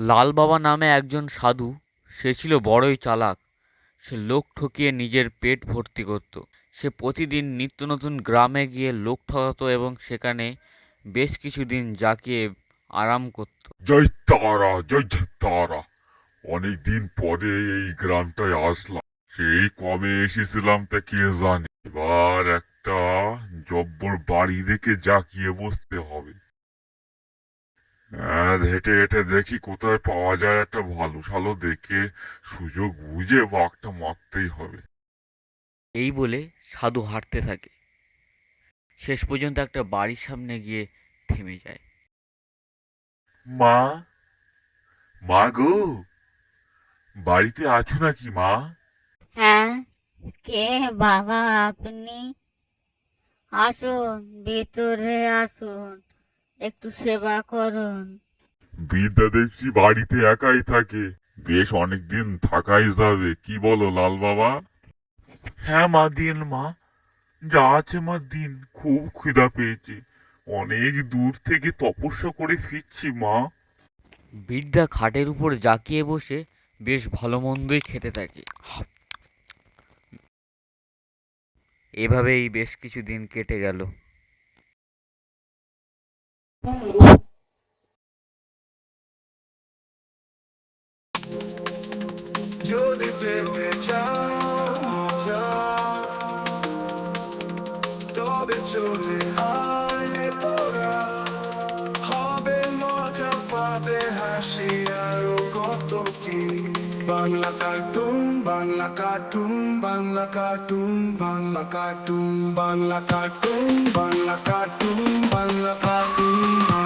লাল বাবা নামে একজন সাধু, সে ছিল বড়ই চালাক। সে লোক ঠকিয়ে নিজের পেট ভর্তি করত। সে প্রতিদিন নিত্য নতুন গ্রামে গিয়ে লোক ঠকাতো এবং সেখানে বেশ কিছুদিন জাঁকিয়ে আরাম করত। জয় তারা, জয় তারা। অনেকদিন পরে এই গ্রামটায় আসলাম। সেই কবে এসেছিলাম তা কে জানে। এবার একটা জব্বর বাড়ি দেখে জাঁকিয়ে বসতে হবে। হেঁটে হেঁটে দেখি কোথায় পাওয়া যায় একটা ভালো সালো দেখে, সুযোগ বুঝে বাঘটা মারতেই হবে। এই বলে সাধু হাঁটতে থাকে। শেষ পর্যন্ত একটা বাড়ির সামনে গিয়ে থেমে যায়। মা, মা গো, বাড়িতে আছো নাকি মা? হ্যাঁ, কে বাবা আপনি? আসুন, ভিতরে আসুন, একটু সেবা করুন। বিদ্যা দেখছি বাড়িতে একাই থাকে। বেশ অনেকদিন থাকাই যাবে, কি বলো লাল বাবা? হ্যাঁ মা, দিন মা, যা আছে মা দিন। খুব ক্ষুধা পেয়েছে, অনেক দূর থেকে তপস্যা করে ফিরছি মা। বৃদ্ধা খাটের উপর জাঁকিয়ে বসে বেশ ভালো মন্দই খেতে থাকে। এভাবেই বেশ কিছুদিন কেটে গেল। যদি পেতে চাও মজা, তবে চলে আয় তোরা। হবে মজা, পাবে হাসি, আরো কত কি। Bangla cartoon, Bangla cartoon, Bangla cartoon, Bangla cartoon, Bangla cartoon, Bangla cartoon, Bangla cartoon.